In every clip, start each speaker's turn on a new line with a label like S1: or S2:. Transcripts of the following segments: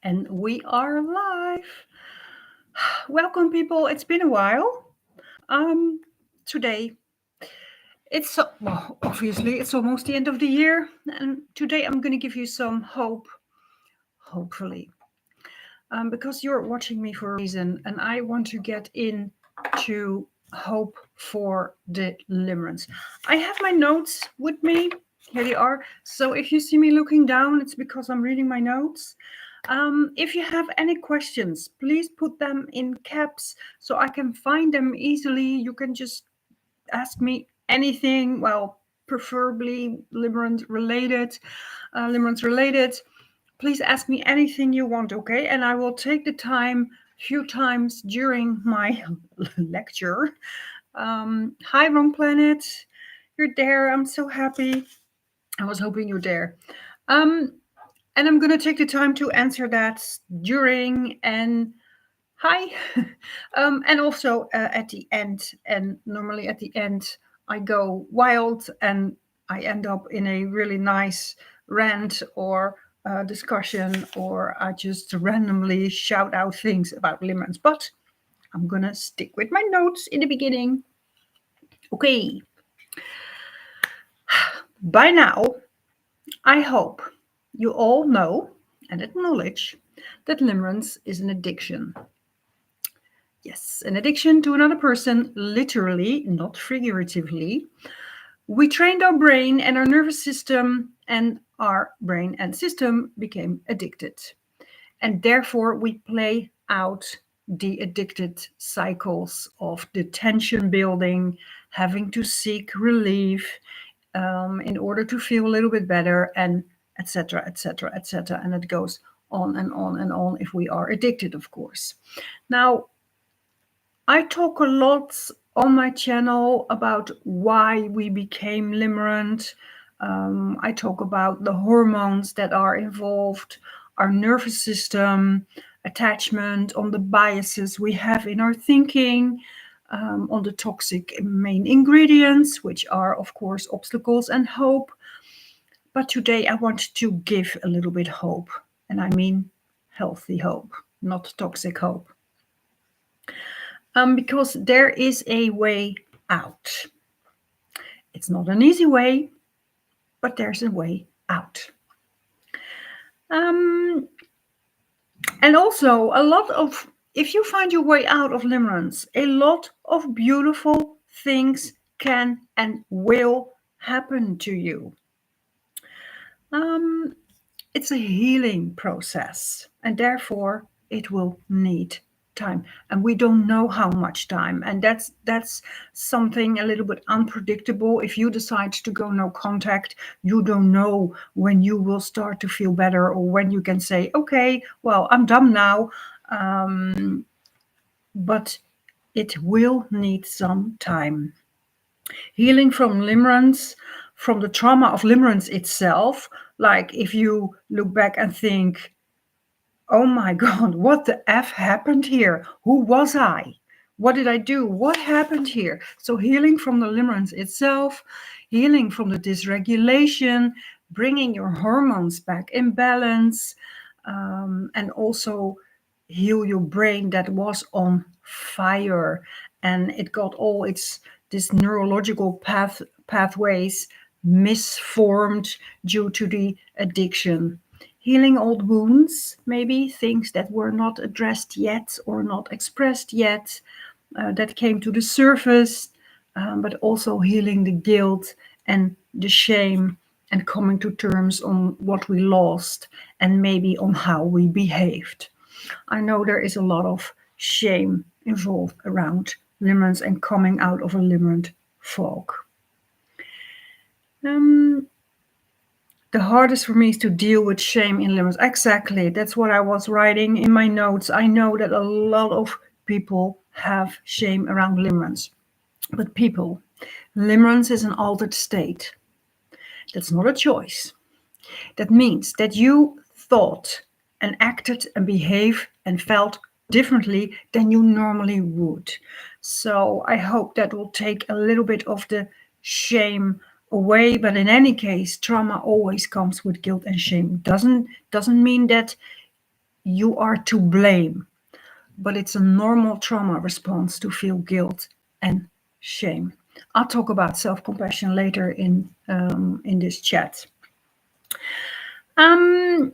S1: And we are live. Welcome, people. It's been a while. Today, obviously, it's almost the end of the year. And today I'm going to give you some hope, hopefully. Because you're watching me for a reason. And I want to get into hope for the Limerence. I have my notes with me. Here they are. So if you see me looking down, it's because I'm reading my notes. If you have any questions, please put them in caps so I can find them easily. You can just ask me anything, well, preferably Limerence related. Please ask me anything you want, okay? And I will take the time a few times during my lecture. Hi, Wrong Planet. You're there. I'm so happy. I was hoping you're there. And I'm going to take the time to answer that during and hi. And also at the end. And normally at the end, I go wild and I end up in a really nice rant or discussion, or I just randomly shout out things about Limerence. But I'm going to stick with my notes in the beginning. Okay. By now, I hope you all know and acknowledge that Limerence is an addiction. Yes, an addiction to another person, literally, not figuratively. We trained our brain and our nervous system, and our brain and system became addicted. And therefore, we play out the addicted cycles of the tension building, having to seek relief in order to feel a little bit better, and etc., etc., etc. And it goes on and on and on if we are addicted, of course. Now, I talk a lot on my channel about why we became limerent. I talk about the hormones that are involved, our nervous system, attachment, on the biases we have in our thinking, on the toxic main ingredients, which are, of course, obstacles and hope. But today I want to give a little bit hope, and I mean healthy hope, not toxic hope. Because there is a way out. It's not an easy way, but there's a way out. And also, if you find your way out of limerence, a lot of beautiful things can and will happen to you. It's a healing process, and therefore it will need time, and we don't know how much time, and that's something a little bit unpredictable. If you decide to go no contact, you don't know when you will start to feel better, or when you can say, okay, well, I'm done now. But it will need some time. Healing from limerence, from the trauma of limerence itself, like if you look back and think, oh my God, what the F happened here? Who was I? What did I do? What happened here? So healing from the limerence itself, healing from the dysregulation, bringing your hormones back in balance, and also heal your brain that was on fire, and it got all this neurological pathways misformed due to the addiction. Healing old wounds, maybe things that were not addressed yet or not expressed yet, that came to the surface, but also healing the guilt and the shame, and coming to terms on what we lost and maybe on how we behaved. I know there is a lot of shame involved around limerence and coming out of a limerent fog. The hardest for me is to deal with shame in limerence. Exactly, that's what I was writing in my notes. I know that a lot of people have shame around limerence. But people, limerence is an altered state. That's not a choice. That means that you thought and acted and behaved and felt differently than you normally would. So I hope that will take a little bit of the shame away. But in any case, trauma always comes with guilt and shame. Doesn't mean that you are to blame, but it's a normal trauma response to feel guilt and shame. I'll talk about self-compassion later in this chat. Um,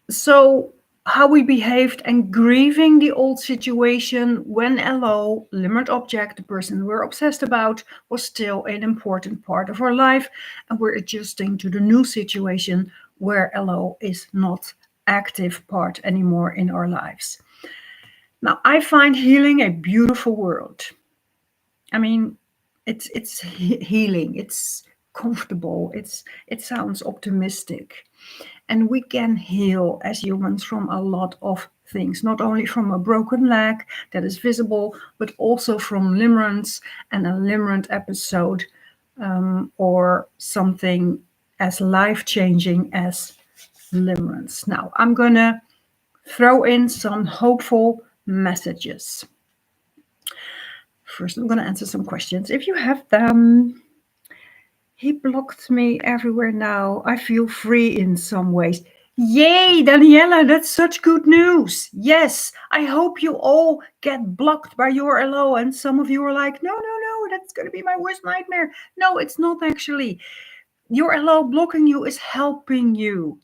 S1: so how we behaved and grieving the old situation when LO, limerent object, the person we're obsessed about, was still an important part of our life, and we're adjusting to the new situation where LO is not active part anymore in our lives. Now, I find healing a beautiful word. I mean, it's healing. It's comfortable. It sounds optimistic, and we can heal as humans from a lot of things. Not only from a broken leg that is visible, but also from limerence and a limerent episode, or something as life changing as limerence. Now, I'm gonna throw in some hopeful messages. First, I'm going to answer some questions if you have them. He blocked me everywhere now. I feel free in some ways. Yay, Daniela, that's such good news. Yes, I hope you all get blocked by your LO. And some of you are like, no, that's going to be my worst nightmare. No, it's not actually. Your LO blocking you is helping you.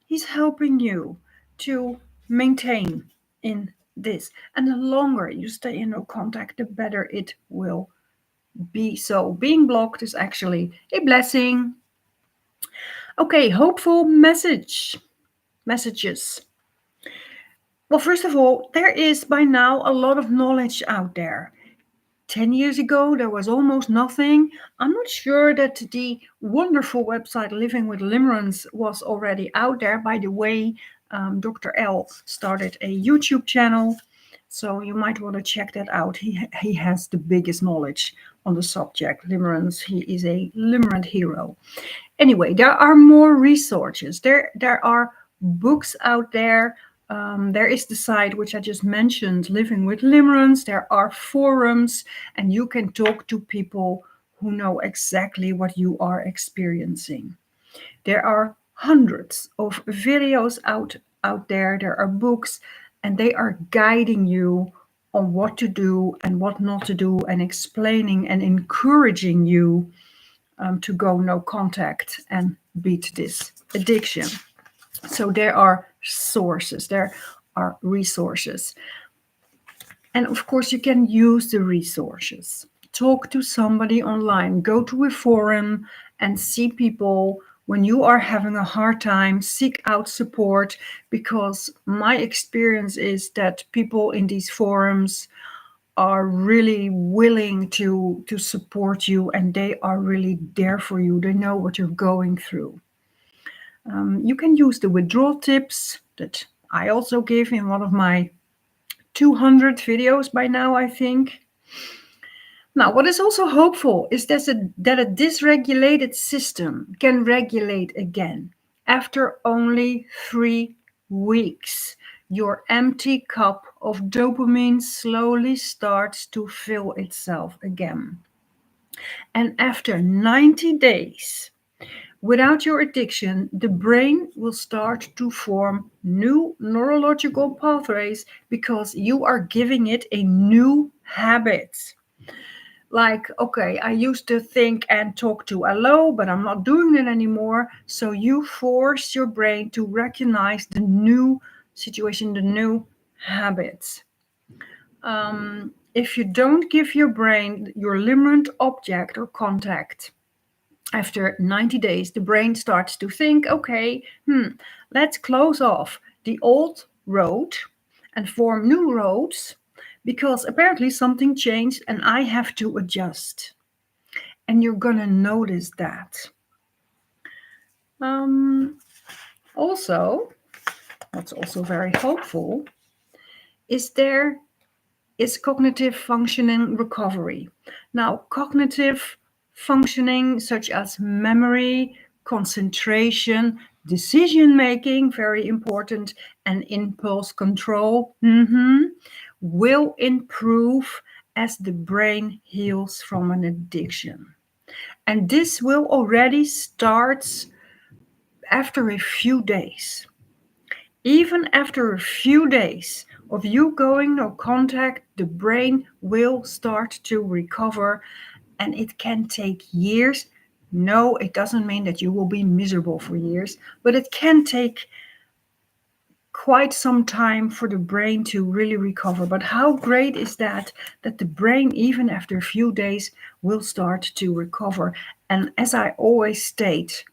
S1: He's helping you to maintain in this. And the longer you stay in no contact, the better it will be. So being blocked is actually a blessing. Okay, hopeful messages. Well, first of all, there is by now a lot of knowledge out there. 10 years ago, there was almost nothing. I'm not sure that the wonderful website Living with Limerence was already out there. By the way, Dr. L started a YouTube channel, so you might want to check that out. He has the biggest knowledge on the subject, Limerence. He is a limerent hero. Anyway, there are more resources. There are books out there. There is the site which I just mentioned, Living with Limerence. There are forums, and you can talk to people who know exactly what you are experiencing. There are hundreds of videos out there. There are books, and they are guiding you on what to do and what not to do, and explaining and encouraging you to go no contact and beat this addiction. So there are sources, there are resources. And of course, you can use the resources. Talk to somebody online, go to a forum and see people. When you are having a hard time, seek out support, because my experience is that people in these forums are really willing to support you, and they are really there for you. They know what you're going through. You can use the withdrawal tips that I also give in one of my 200 videos by now, I think. Now, what is also hopeful is that a dysregulated system can regulate again after only 3 weeks. Your empty cup of dopamine slowly starts to fill itself again. And after 90 days, without your addiction, the brain will start to form new neurological pathways because you are giving it a new habit. Like, okay, I used to think and talk to hello, but I'm not doing it anymore. So you force your brain to recognize the new situation, the new habits. If you don't give your brain your limerent object or contact, after 90 days, the brain starts to think, okay, let's close off the old road and form new roads, because apparently something changed and I have to adjust. And you're going to notice that. Also, what's also very hopeful is there is cognitive functioning recovery. Now, cognitive functioning such as memory, concentration, decision making, very important, and impulse control will improve as the brain heals from an addiction. And this will already start after a few days. Even after a few days of you going no contact, the brain will start to recover, and it can take years. No, it doesn't mean that you will be miserable for years, but it can take quite some time for the brain to really recover. But how great is that, that the brain, even after a few days, will start to recover? And as I always state,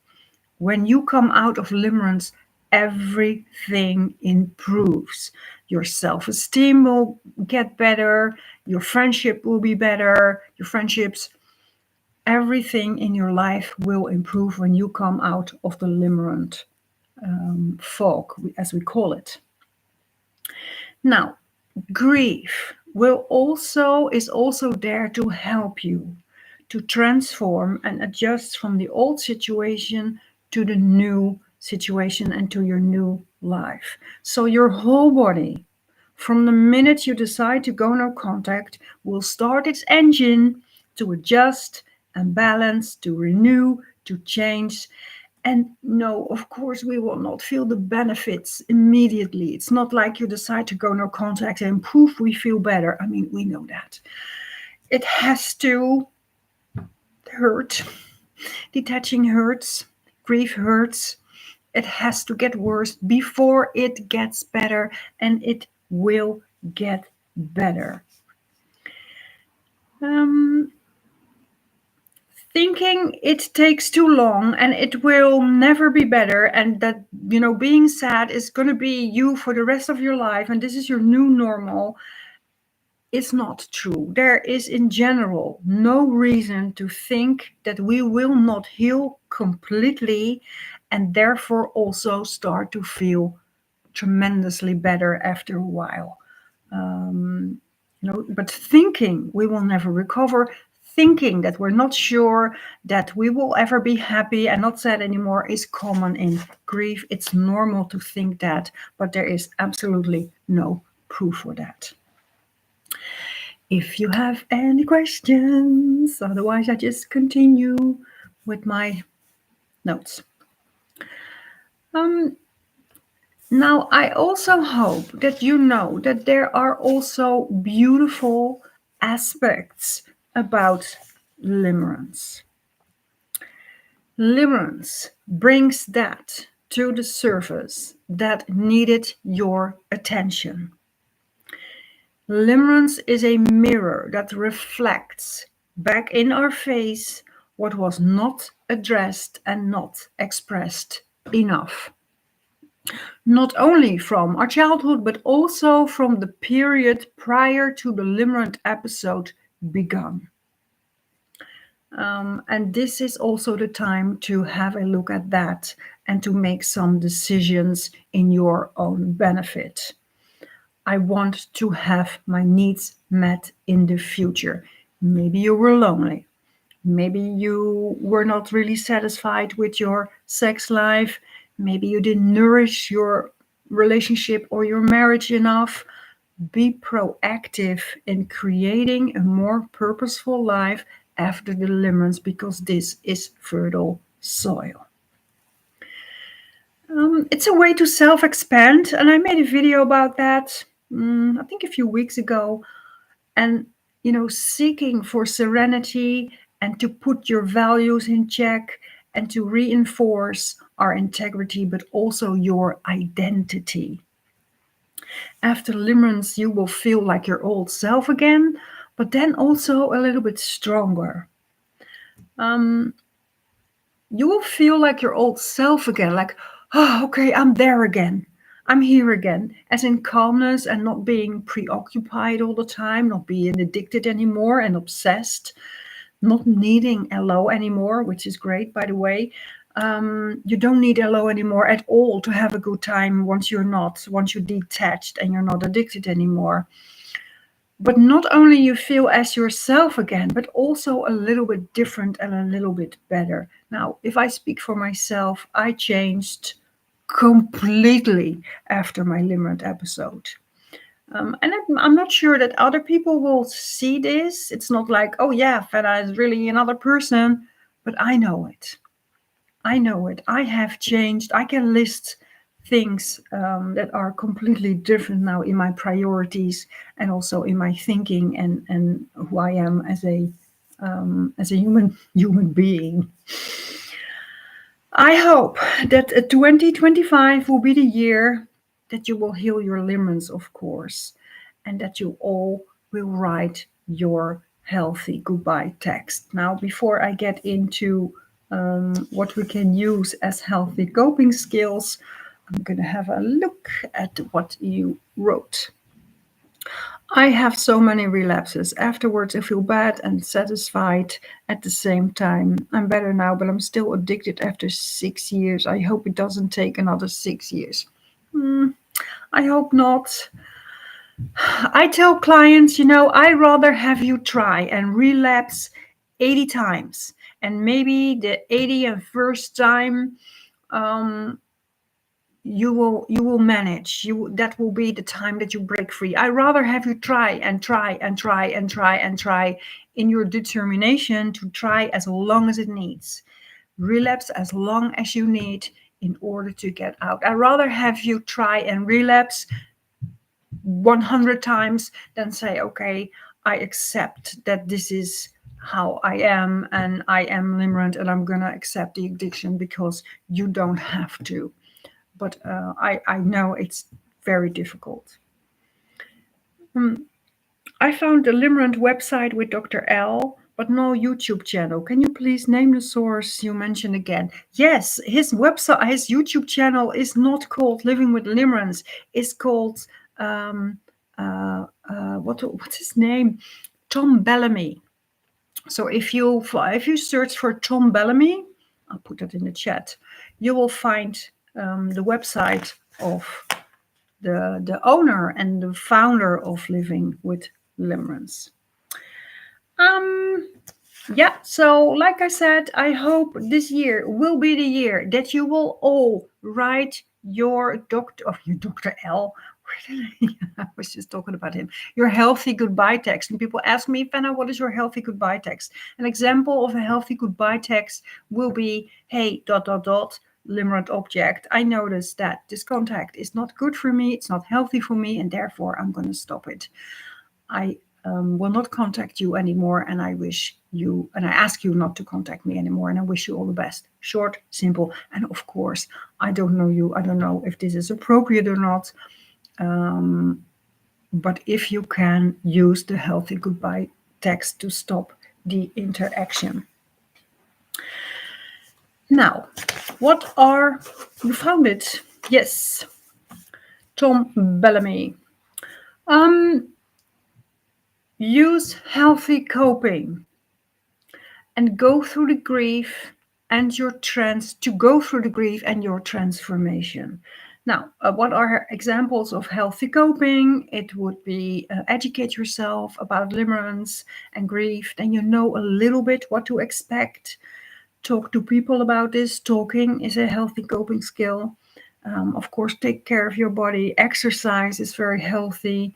S1: when you come out of limerence, everything improves. Your self esteem will get better, your friendship will be better, your friendships, everything in your life will improve when you come out of the limerent fog, as we call it. Now, grief is also there to help you to transform and adjust from the old situation to the new situation and to your new life. So your whole body, from the minute you decide to go no contact, will start its engine to adjust and balance, to renew, to change. And no, of course, we will not feel the benefits immediately. It's not like you decide to go no contact and poof, we feel better. I mean, we know that. It has to hurt. Detaching hurts. Grief hurts. It has to get worse before it gets better, and it will get better. Thinking it takes too long and it will never be better, and that being sad is going to be you for the rest of your life and this is your new normal, is not true. There is in general no reason to think that we will not heal completely and therefore also start to feel tremendously better after a while. But thinking we will never recover, thinking that we're not sure that we will ever be happy and not sad anymore is common in grief. It's normal to think that, but there is absolutely no proof for that. If you have any questions, otherwise I just continue with my notes. Now, I also hope that you know that there are also beautiful aspects about limerence. Limerence brings that to the surface that needed your attention. Limerence is a mirror that reflects back in our face what was not addressed and not expressed enough. Not only from our childhood, but also from the period prior to the limerent episode begun. And this is also the time to have a look at that and to make some decisions in your own benefit. I want to have my needs met in the future. Maybe you were lonely. Maybe you were not really satisfied with your sex life. Maybe you didn't nourish your relationship or your marriage enough. Be proactive in creating a more purposeful life after the limerence, because this is fertile soil. It's a way to self-expand, and I made a video about that, I think a few weeks ago. And, seeking for serenity and to put your values in check and to reinforce our integrity, but also your identity. After limerence, you will feel like your old self again, but then also a little bit stronger. You will feel like your old self again, like, oh, okay, I'm there again. I'm here again, as in calmness and not being preoccupied all the time, not being addicted anymore and obsessed, not needing LO anymore, which is great, by the way. You don't need LO anymore at all to have a good time once you're detached and you're not addicted anymore. But not only you feel as yourself again, but also a little bit different and a little bit better. Now, if I speak for myself, I changed completely after my limerent episode. And I'm not sure that other people will see this. It's not like, oh yeah, Fenna is really another person, but I know it. I know it. I have changed. I can list things that are completely different now in my priorities and also in my thinking and who I am as a human being. I hope that 2025 will be the year that you will heal your limerence, of course, and that you all will write your healthy goodbye text. Now, before I get into what we can use as healthy coping skills, I'm going to have a look at what you wrote. I have so many relapses. Afterwards, I feel bad and satisfied at the same time. I'm better now, but I'm still addicted after 6 years. I hope it doesn't take another 6 years. I hope not. I tell clients, I rather have you try and relapse 80 times. And maybe the 81st time, um, you will manage. That will be the time that you break free. I rather have you try and try and try and try and try in your determination to try as long as it needs. Relapse as long as you need in order to get out. I rather have you try and relapse 100 times than say, okay, I accept that this is how I am and I am limerent and I'm gonna accept the addiction because you don't have to. But I know it's very difficult. I found the Limerent website with Dr. L, but no YouTube channel. Can you please name the source you mentioned again? Yes, his website, his YouTube channel is not called Living with Limerence. It's called what's his name? Tom Bellamy. So if you search for Tom Bellamy, I'll put that in the chat. You will find the website of the owner and the founder of Living with Limerence. Yeah, so like I said, I hope this year will be the year that you will all write your Dr. L. I was just talking about him. Your healthy goodbye text. And people ask me, Fenna, what is your healthy goodbye text? An example of a healthy goodbye text will be, hey, ... limerent object. I noticed that this contact is not good for me. It's not healthy for me. And therefore, I'm going to stop it. I will not contact you anymore, and I ask you not to contact me anymore, and I wish you all the best. Short, simple, and of course, I don't know you. I don't know if this is appropriate or not, but if you can, use the healthy goodbye text to stop the interaction. Now, you found it? Yes, Tom Bellamy. Use healthy coping and go through the grief and your transformation. Now, what are examples of healthy coping? It would be educate yourself about limerence and grief. Then you know a little bit what to expect. Talk to people about this. Talking is a healthy coping skill. Of course, take care of your body. Exercise is very healthy,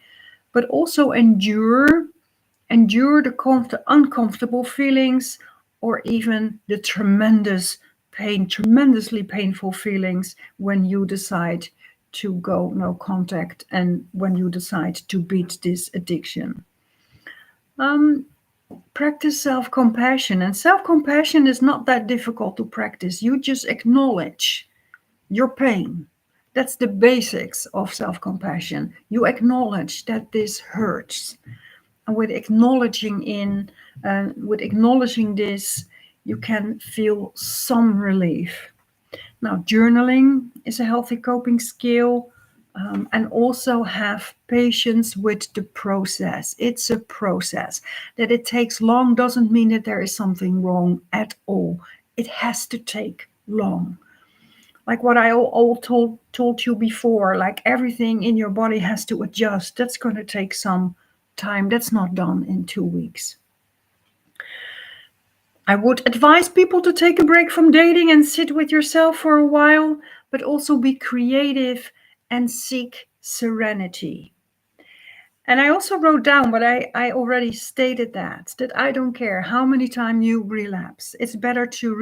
S1: but also endure the uncomfortable feelings or even the tremendously painful feelings when you decide to go no contact and when you decide to beat this addiction. Practice self-compassion, and self-compassion is not that difficult to practice. You just acknowledge your pain. That's the basics of self-compassion. You acknowledge that this hurts. And with acknowledging this, you can feel some relief. Now, journaling is a healthy coping skill, and also have patience with the process. It's a process. That it takes long doesn't mean that there is something wrong at all. It has to take long. Like what I all told you before, like everything in your body has to adjust. That's going to take some time. That's not done in 2 weeks. I would advise people to take a break from dating and sit with yourself for a while, but also be creative and seek serenity. And I also wrote down, but I already stated that I don't care how many times you relapse. It's better to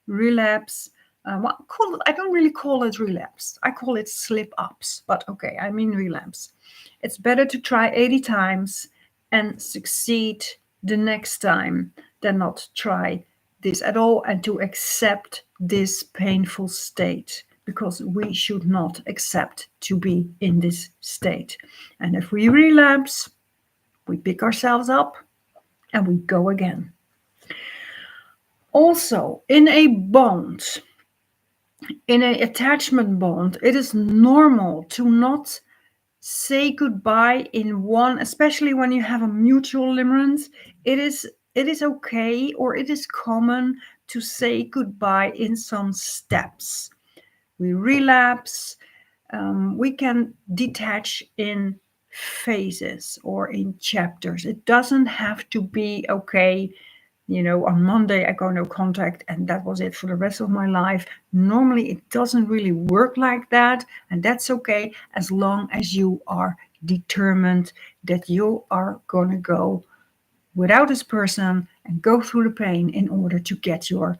S1: relapse I don't really call it relapse. I call it slip ups, but okay, I mean relapse. It's better to try 80 times and succeed the next time than not try this at all and to accept this painful state, because we should not accept to be in this state. And if we relapse, we pick ourselves up and we go again. Also, in a bond, in an attachment bond, it is normal to not say goodbye in one, especially when you have a mutual limerence. It is okay, or it is common to say goodbye in some steps. We relapse, we can detach in phases or in chapters. It doesn't have to be okay, on Monday I go no contact and that was it for the rest of my life. Normally it doesn't really work like that, and that's okay as long as you are determined that you are going to go without this person and go through the pain in order to get your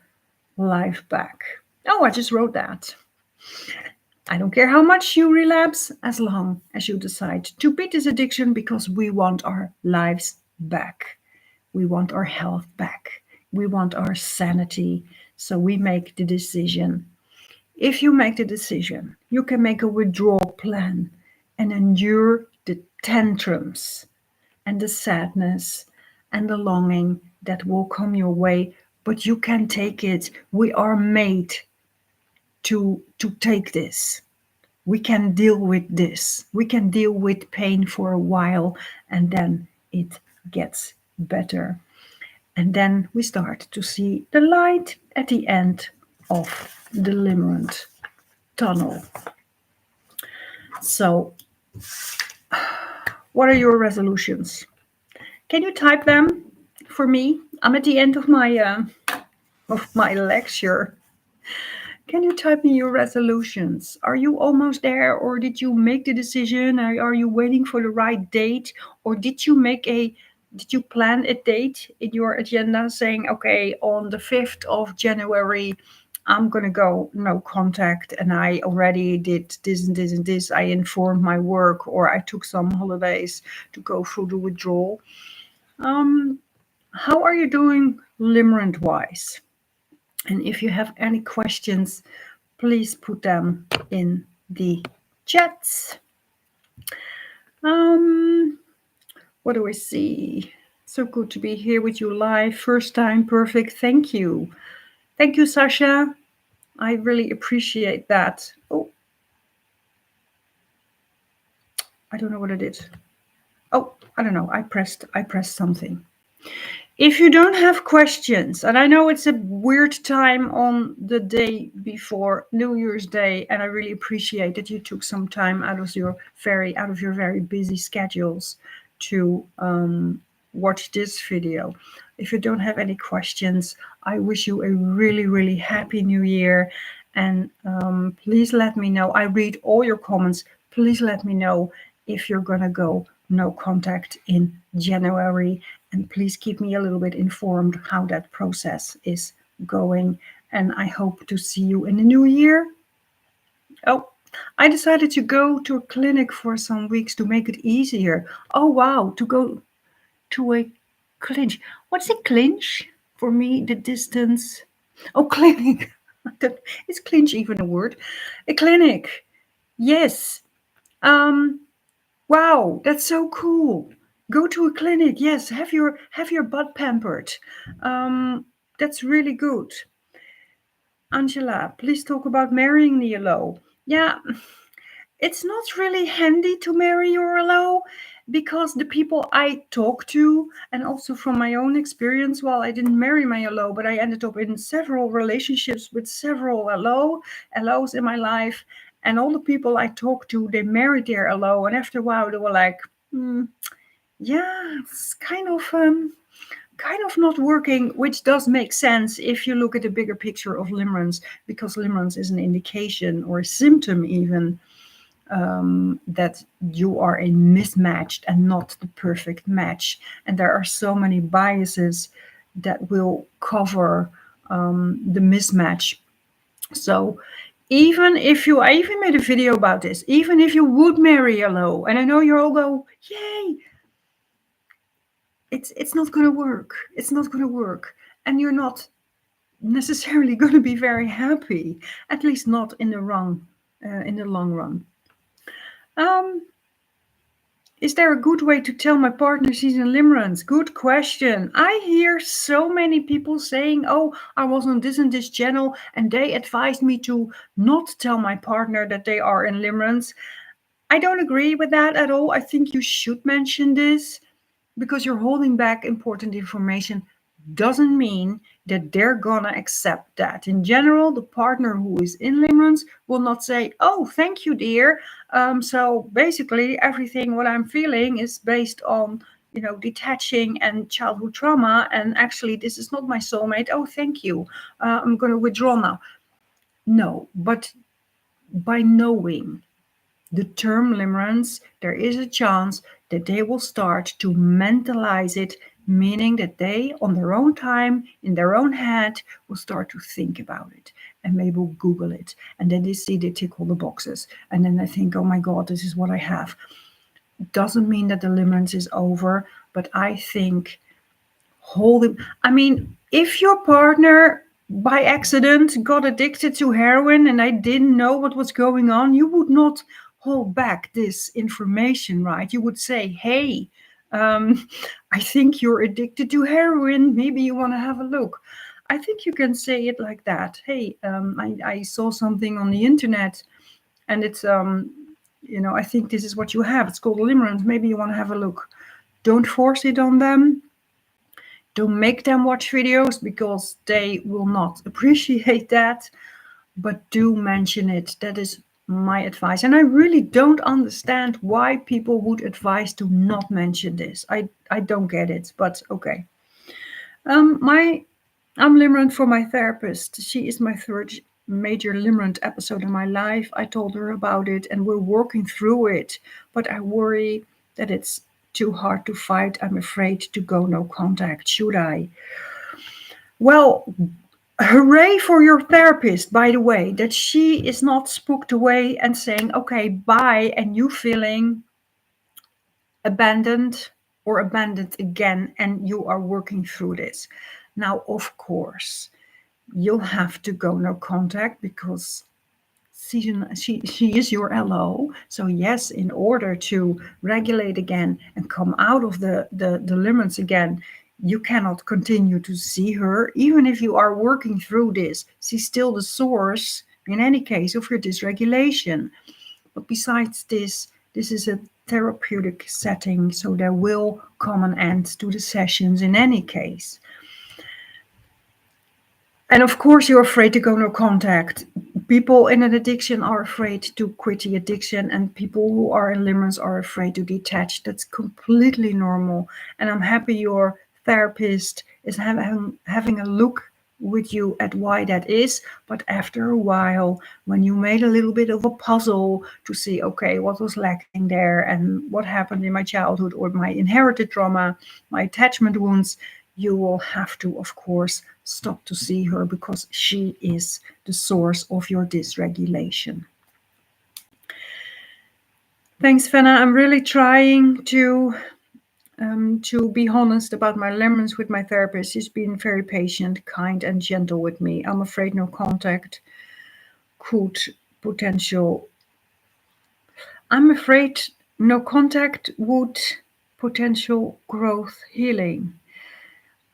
S1: life back. Oh, I just wrote that. I don't care how much you relapse as long as you decide to beat this addiction, because we want our lives back. We want our health back. We want our sanity. So we make the decision. If you make the decision, you can make a withdrawal plan and endure the tantrums and the sadness and the longing that will come your way, but you can take it. We are made to take this. We can deal with this. We can deal with pain for a while, and then it gets better. And then we start to see the light at the end of the limerent tunnel. So, what are your resolutions? Can you type them for me? I'm at the end of my lecture. Can you type me your resolutions? Are you almost there, or did you make the decision? Are you waiting for the right date, or did you plan a date in your agenda saying, okay, on the 5th of January, I'm going to go no contact, and I already did this and this and this. I informed my work, or I took some holidays to go through the withdrawal. How are you doing limerent wise? And if you have any questions, please put them in the chats. What do I see? So good to be here with you live. First time, perfect. Thank you. Thank you, Sasha. I really appreciate that. Oh, I don't know what I did. Oh, I don't know. I pressed something. If you don't have questions, and I know it's a weird time on the day before New Year's Day, and I really appreciate that you took some time out of your very busy schedules to watch this video. If you don't have any questions, I wish you a really, really happy New Year, and please let me know. I read all your comments. Please let me know if you're gonna go no contact in January, and please keep me a little bit informed how that process is going, and I hope to see you in the new year. Oh, I decided to go to a clinic for some weeks to make it easier. Oh wow, to go to a clinch. What's a clinch? For me, the distance. Oh, clinic. Is clinch even a word? A clinic. Yes. Wow, that's so cool. Go to a clinic. Yes, have your butt pampered. That's really good. Angela, please talk about marrying the allo. Yeah, it's not really handy to marry your allo, because the people I talk to, and also from my own experience, well, I didn't marry my allo, but I ended up in several relationships with several allos in my life. And all the people I talked to, they married their allo, and after a while they were like, yeah, it's kind of not working, which does make sense if you look at the bigger picture of limerence, because limerence is an indication or a symptom even that you are a mismatched and not the perfect match. And there are so many biases that will cover the mismatch So even if you, I even made a video about this, even if you would marry a low, and I know you all go, yay, it's not going to work. It's not going to work. And you're not necessarily going to be very happy, at least not in the in the long run. Um, Is there a good way to tell my partner she's in limerence? Good question. I hear so many people saying, oh, I was on this channel and they advised me to not tell my partner that they are in limerence. I don't agree with that at all. I think you should mention this because you're holding back important information doesn't mean that they're gonna accept that. In general, the partner who is in limerence will not say, "Oh, thank you, dear. So basically, everything what I'm feeling is based on detaching and childhood trauma, and actually, this is not my soulmate. Oh, thank you. I'm gonna withdraw now." No, but by knowing the term limerence, there is a chance that they will start to mentalize it, meaning that they, on their own time, in their own head, will start to think about it and maybe will Google it. And then they see they tick all the boxes. And then they think, oh my God, this is what I have. It doesn't mean that the limerence is over, but I think holding, I mean, if your partner by accident got addicted to heroin and I didn't know what was going on, you would not hold back this information, right? You would say, hey, um, I think you're addicted to heroin. Maybe you want to have a look. I think you can say it like that. Hey, I saw something on the internet and it's, I think this is what you have. It's called limerence. Maybe you want to have a look. Don't force it on them. Don't make them watch videos because they will not appreciate that, but do mention it. That is my advice. And I really don't understand why people would advise to not mention this. I don't get it, but okay. My I'm limerent for my therapist. She is my third major limerent episode in my life. I told her about it and we're working through it, but I worry that it's too hard to fight. I'm afraid to go no contact. Should I? Well, hooray for your therapist, by the way, that she is not spooked away and saying, okay, bye, and you feeling abandoned or abandoned again, and you are working through this. Now, of course, you'll have to go no contact because she is your LO. So yes, in order to regulate again and come out of the limits again, you cannot continue to see her. Even if you are working through this, she's still the source, in any case, of your dysregulation. But besides this, this is a therapeutic setting, so there will come an end to the sessions in any case. And of course, you're afraid to go no contact. People in an addiction are afraid to quit the addiction, and people who are in limerence are afraid to detach. That's completely normal. And I'm happy your therapist is having a look with you at why that is. But after a while, when you made a little bit of a puzzle to see, okay, what was lacking there and what happened in my childhood or my inherited trauma, my attachment wounds, you will have to, of course, stop to see her because she is the source of your dysregulation. Thanks, Fenna. I'm really trying to be honest about my limerence with my therapist. She's been very patient, kind, and gentle with me. I'm afraid no contact could potential. I'm afraid no contact would potential growth healing.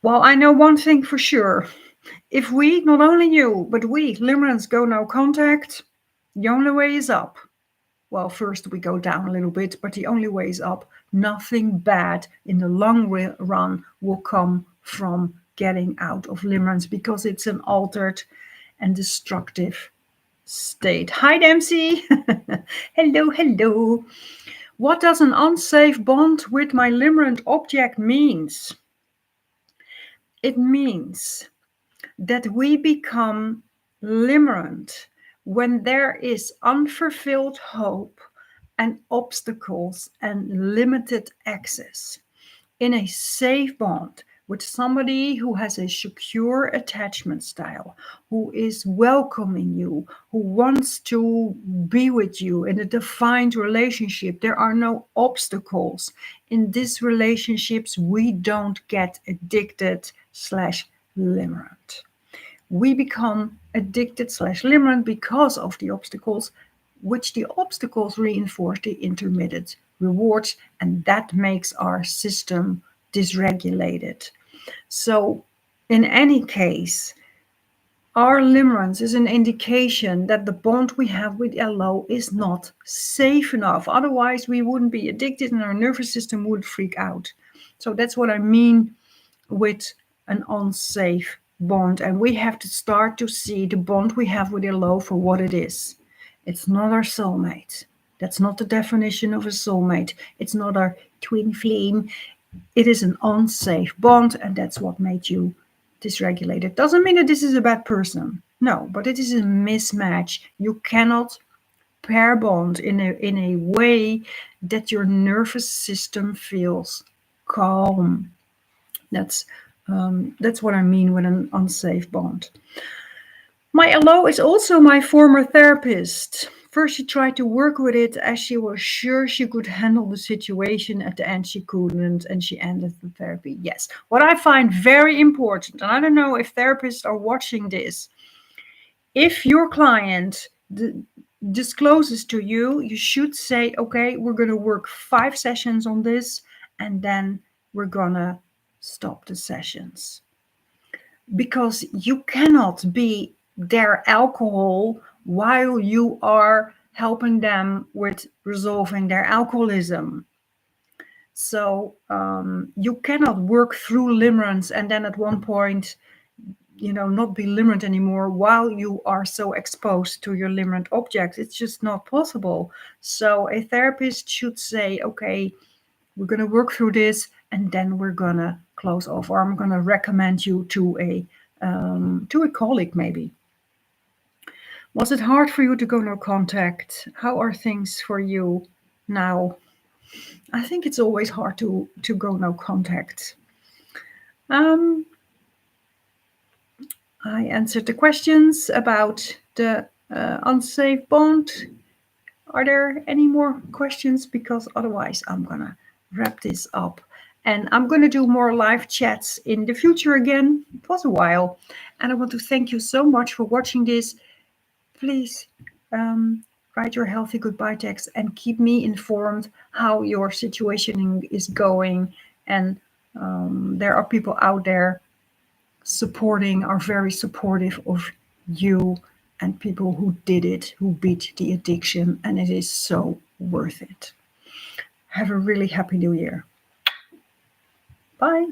S1: Well, I know one thing for sure. If we, not only you, but we, limerents, go no contact, the only way is up. Well, first we go down a little bit, but the only way is up. Nothing bad in the long run will come from getting out of limerence because it's an altered and destructive state. Hi, Dempsey. Hello, hello. What does an unsafe bond with my limerent object means? It means that we become limerent when there is unfulfilled hope and obstacles and limited access. In a safe bond, with somebody who has a secure attachment style, who is welcoming you, who wants to be with you in a defined relationship. There are no obstacles. In these relationships, we don't get addicted slash limerent. We become addicted slash limerent because of the obstacles, which the obstacles reinforce the intermittent rewards, and that makes our system dysregulated. So, in any case, our limerence is an indication that the bond we have with LO is not safe enough. Otherwise, we wouldn't be addicted and our nervous system would freak out. So, that's what I mean with an unsafe bond. And we have to start to see the bond we have with LO for what it is. It's not our soulmate. That's not the definition of a soulmate. It's not our twin flame. It is an unsafe bond, and that's what made you dysregulated. Doesn't mean that this is a bad person. No, but it is a mismatch. You cannot pair bond in a way that your nervous system feels calm. That's what I mean with an unsafe bond. My LO is also my former therapist. First, she tried to work with it as she was sure she could handle the situation. At the end, she couldn't, and she ended the therapy. Yes. What I find very important, and I don't know if therapists are watching this, if your client discloses to you, you should say, okay, we're going to work 5 sessions on this, and then we're going to stop the sessions. Because you cannot be their alcohol while you are helping them with resolving their alcoholism. So you cannot work through limerence and then at one point, not be limerent anymore while you are so exposed to your limerent objects. It's just not possible. So a therapist should say, okay, we're going to work through this and then we're going to close off, or I'm going to recommend you to a colleague maybe. Was it hard for you to go no contact? How are things for you now? I think it's always hard to go no contact. I answered the questions about the unsafe bond. Are there any more questions? Because otherwise I'm going to wrap this up. And I'm going to do more live chats in the future again. It was a while. And I want to thank you so much for watching this. Please write your healthy goodbye text and keep me informed how your situation is going. And there are people out there are very supportive of you and people who did it, who beat the addiction. And it is so worth it. Have a really happy new year. Bye.